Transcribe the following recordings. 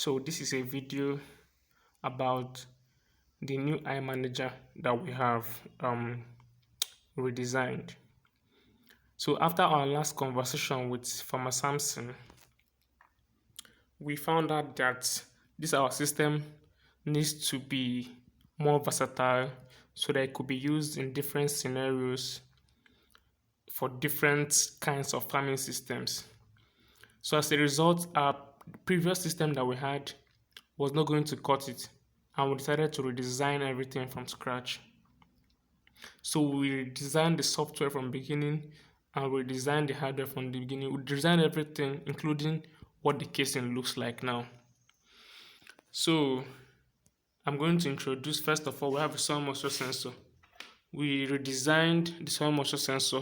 So this is a video about the new iManager that we have redesigned. So after our last conversation with Farmer Samson, we found out that this our system needs to be more versatile so that it could be used in different scenarios for different kinds of farming systems. So as a result, our previous system that we had was not going to cut it, and we decided to redesign everything from scratch. So we designed the software from the beginning and we designed the hardware from the beginning. We designed everything, including what the casing looks like now. So I'm going to introduce, first of all, we have a soil moisture sensor. We redesigned the soil moisture sensor,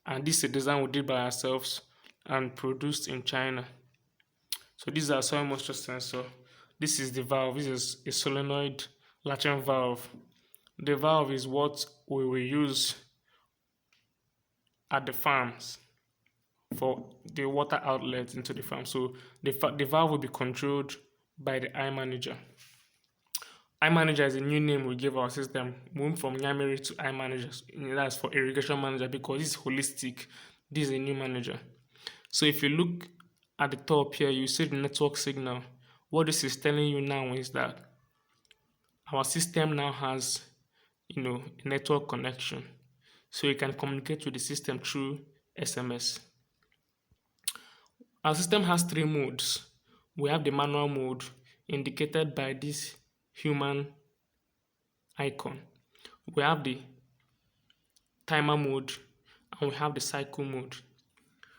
and this is a design we did by ourselves and produced in China. So this is our soil moisture sensor. This is the valve. This is a solenoid latching valve. The valve is what we will use at the farms for the water outlet into the farm. So the valve will be controlled by the iManager. iManager is a new name we gave our system. Moving from Yamiri to iManager. That's for irrigation manager because it's holistic. This is a new manager. So if you look at the top here, you see the network signal. What this is telling you now is that our system now has, a network connection. So you can communicate with the system through SMS. Our system has three modes. We have the manual mode indicated by this human icon. We have the timer mode and we have the cycle mode.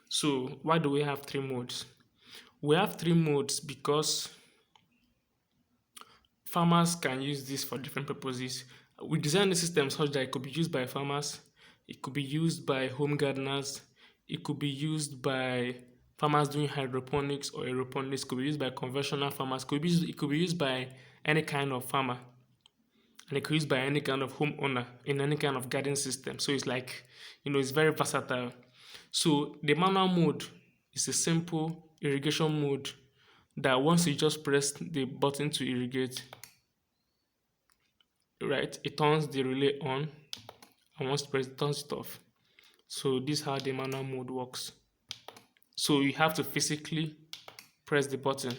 So why do we have three modes? We have three modes because farmers can use this for different purposes. We designed the system such that it could be used by farmers, it could be used by home gardeners, it could be used by farmers doing hydroponics or aeroponics, it could be used by conventional farmers, it could be used by any kind of farmer, and it could be used by any kind of homeowner in any kind of garden system. So it's like, it's very versatile. So the manual mode is a simple irrigation mode that once you just press the button to irrigate, right, it turns the relay on, and once you press it turns it off. So this is how the manual mode works. So you have to physically press the button.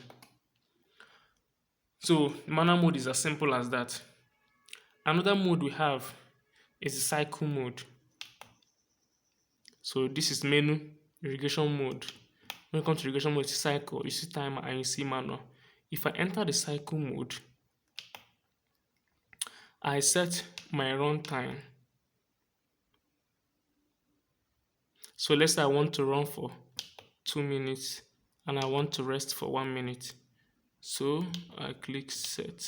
So manual mode is as simple as that. Another mode we have is the cycle mode. So this is menu irrigation mode. When it comes to irrigation mode, it's cycle, you see timer and you see manual. If I enter the cycle mode, I set my run time. So let's say I want to run for 2 minutes and I want to rest for 1 minute. So I click set.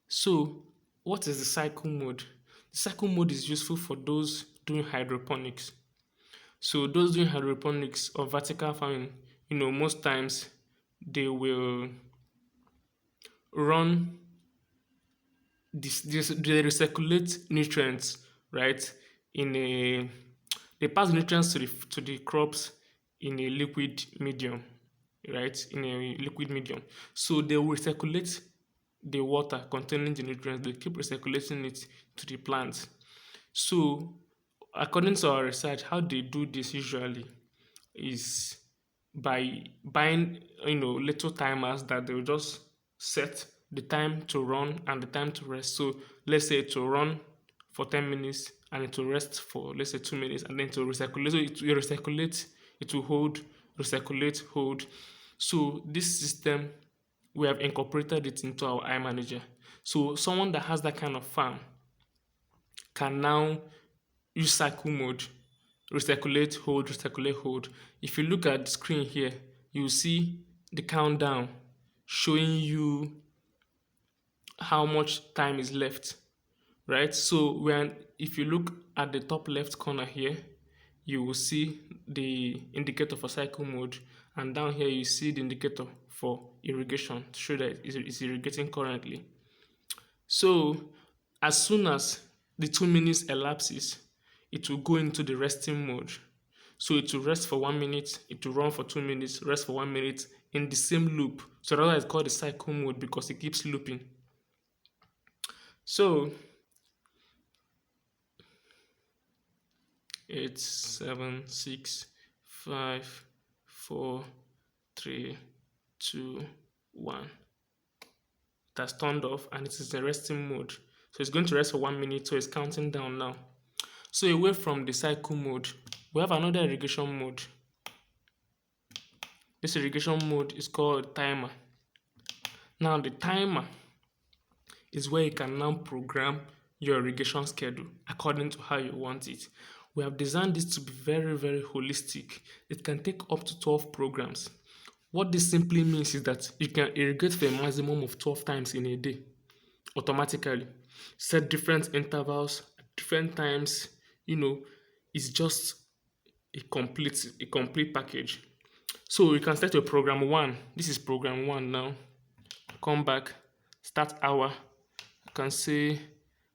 So what is the cycle mode? The cycle mode is useful for those doing hydroponics. So those doing hydroponics or vertical farming, most times they will run they recirculate nutrients, right? They pass nutrients to the crops in a liquid medium, right? In a liquid medium. So they will recirculate the water containing the nutrients. They keep recirculating it to the plants. So according to our research, how they do this usually is by buying, little timers that they'll just set the time to run and the time to rest. So let's say to run for 10 minutes and it will rest for, let's say, 2 minutes, and then to recirculate. So it will recirculate, it will hold, recirculate, hold. So this system, we have incorporated it into our iManager. So someone that has that kind of farm can now use cycle mode, recirculate, hold, recirculate, hold. If you look at the screen here, you see the countdown showing you how much time is left, right? So if you look at the top left corner here, you will see the indicator for cycle mode, and down here you see the indicator for irrigation to show that it's irrigating currently. So as soon as the 2 minutes elapses, it will go into the resting mode. So it will rest for 1 minute, it will run for 2 minutes, rest for 1 minute in the same loop. So that's why it's called the cycle mode because it keeps looping. So it's 7, 6, 5, 4, 3, 2, 1. That's turned off and it is in resting mode. So it's going to rest for 1 minute, so it's counting down now. So away from the cycle mode, we have another irrigation mode. This irrigation mode is called timer. Now the timer is where you can now program your irrigation schedule according to how you want it. We have designed this to be very, very holistic. It can take up to 12 programs. What this simply means is that you can irrigate for a maximum of 12 times in a day automatically. Set different intervals at different times. It's just a complete package. So you can start your program one. This is program one now. Come back, start hour. You can say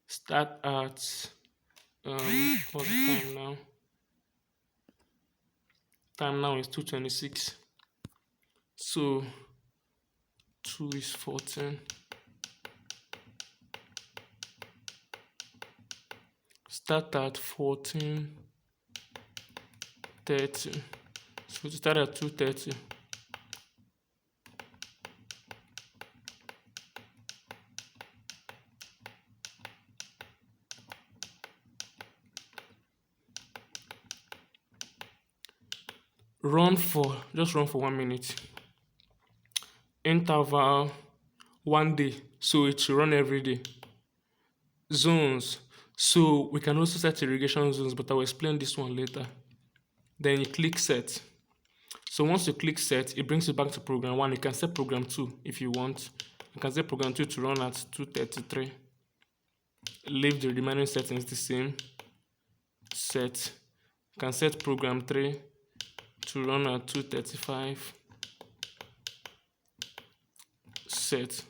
start at what's the time now? Time now is 2:26. So 2 is 14. Start at 14:30. So to start at 2:30. Just run for 1 minute. Interval 1 day. So it should run every day. Zones. So we can also set irrigation zones, but I will explain this one later. Then you click set. So once you click set, it brings you back to program one. You can set program two if you want. You can set program two to run at 2:33. Leave the remaining settings the same. Set. You can set program three to run at 2:35. Set.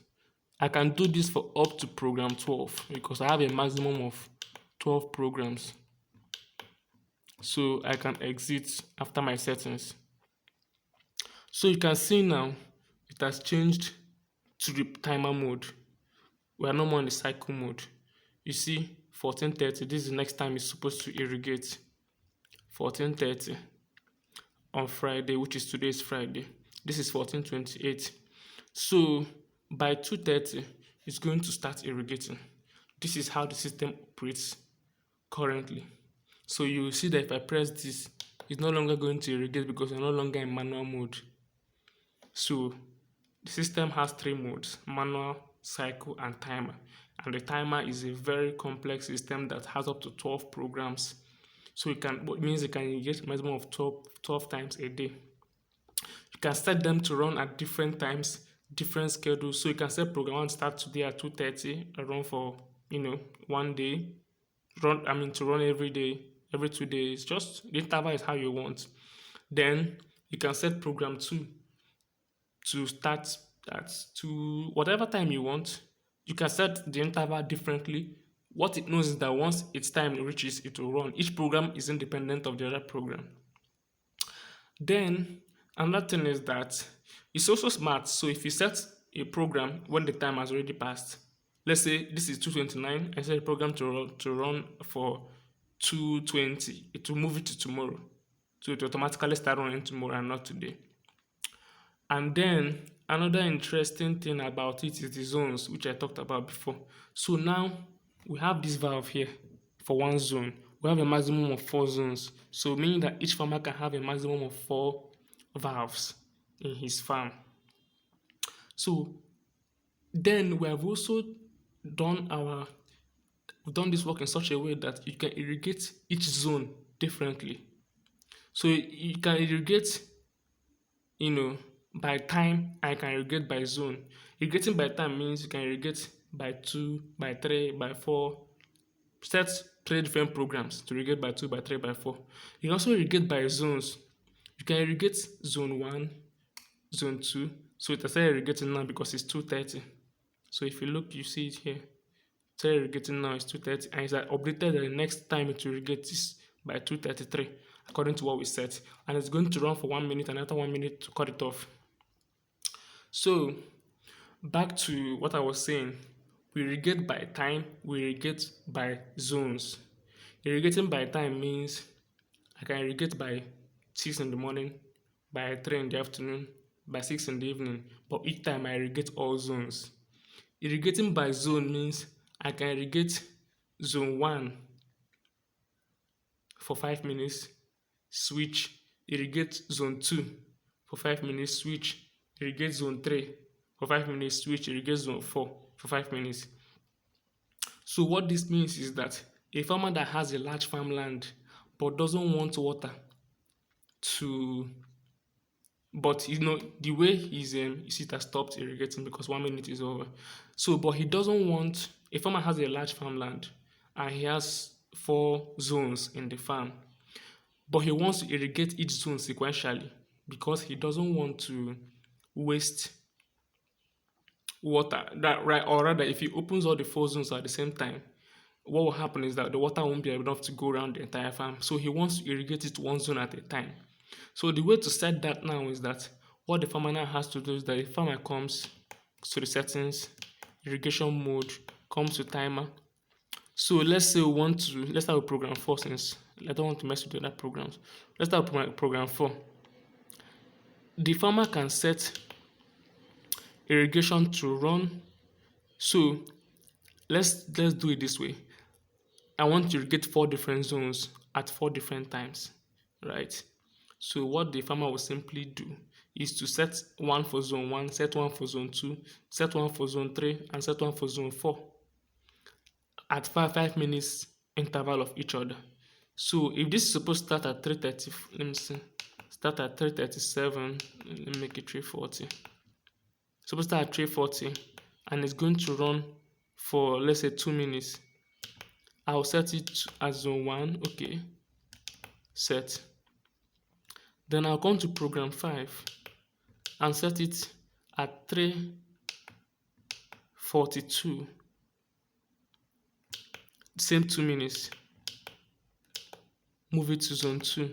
I can do this for up to program 12 because I have a maximum of 12 programs. So I can exit after my settings. So you can see now it has changed to the timer mode. We are no more in the cycle mode. You see 14:30, this is the next time it's supposed to irrigate. 14:30 on Friday, which is today's Friday. This is 14:28. So by 2:30, it's going to start irrigating. This is how the system operates currently. So you will see that if I press this, it's no longer going to irrigate because we're no longer in manual mode. So the system has three modes: manual, cycle, and timer. And the timer is a very complex system that has up to 12 programs. So what means you can irrigate a maximum of 12 times a day. You can set them to run at different times, different schedules. So you can set program one start today at 2:30 and run for 1 day. To run every day, every 2 days. Just the interval is how you want. Then you can set program two to start at whatever time you want. You can set the interval differently. What it knows is that once its time reaches, it will run. Each program is independent of the other program. Then another thing is that it's also smart. So if you set a program when the time has already passed, let's say this is 2:29, I set a program to run for 2:20, it will move it to tomorrow. So it will automatically start running tomorrow and not today. And then another interesting thing about it is the zones, which I talked about before. So now we have this valve here for one zone. We have a maximum of 4 zones. So meaning that each farmer can have a maximum of 4 valves in his farm. So then we have also done this work in such a way that you can irrigate each zone differently. So you can irrigate, by time, and you can irrigate by zone. Irrigating by time means you can irrigate by 2, by 3, by 4. Set 3 different programs to irrigate by 2, by 3, by 4. You can also irrigate by zones. You can irrigate zone 1, zone 2. So it has started irrigating now because it's 2:30. So if you look, you see it here. It's irrigating now, it's 2:30, and it's updated that the next time it will irrigate is by 2:33. according to what we set, and it's going to run for 1 minute and after 1 minute to cut it off. So back to what I was saying, we irrigate by time, we irrigate by zones. Irrigating by time means I can irrigate by 6 in the morning, by 3 in the afternoon, by 6 in the evening, but each time I irrigate all zones. Irrigating by zone means I can irrigate zone 1 for 5 minutes, switch, irrigate zone 2 for 5 minutes, switch, irrigate zone 3 for 5 minutes, switch, irrigate zone 4 for 5 minutes. So what this means is that a farmer that has a large farmland but doesn't want water to, but the way he's you see it has stopped irrigating because 1 minute is over. So but he doesn't want, a farmer has a large farmland and he has 4 zones in the farm, but he wants to irrigate each zone sequentially because he doesn't want to waste water. That right, or rather, if he opens all the 4 zones at the same time, what will happen is that the water won't be enough to go around the entire farm. So he wants to irrigate it 1 zone at a time. So the way to set that now is that what the farmer now has to do is that the farmer comes to the settings, irrigation mode, comes to timer. So let's say let's start with program 4 since I don't want to mess with the other programs. Let's start with program 4. The farmer can set irrigation to run. So let's do it this way. I want to irrigate 4 different zones at 4 different times, right? So what the farmer will simply do is to set one for zone 1, set one for zone 2, set one for zone 3, and set one for zone 4 at 5 minutes interval of each other. So if this is supposed to start at 3:30, let me see, start at 3:37, let me make it 3:40. Supposed to start at 3:40 and it's going to run for, let's say, 2 minutes. I'll set it as zone 1, okay, set. Then I'll come to program 5 and set it at 3:42, same 2 minutes. Move it to zone 2.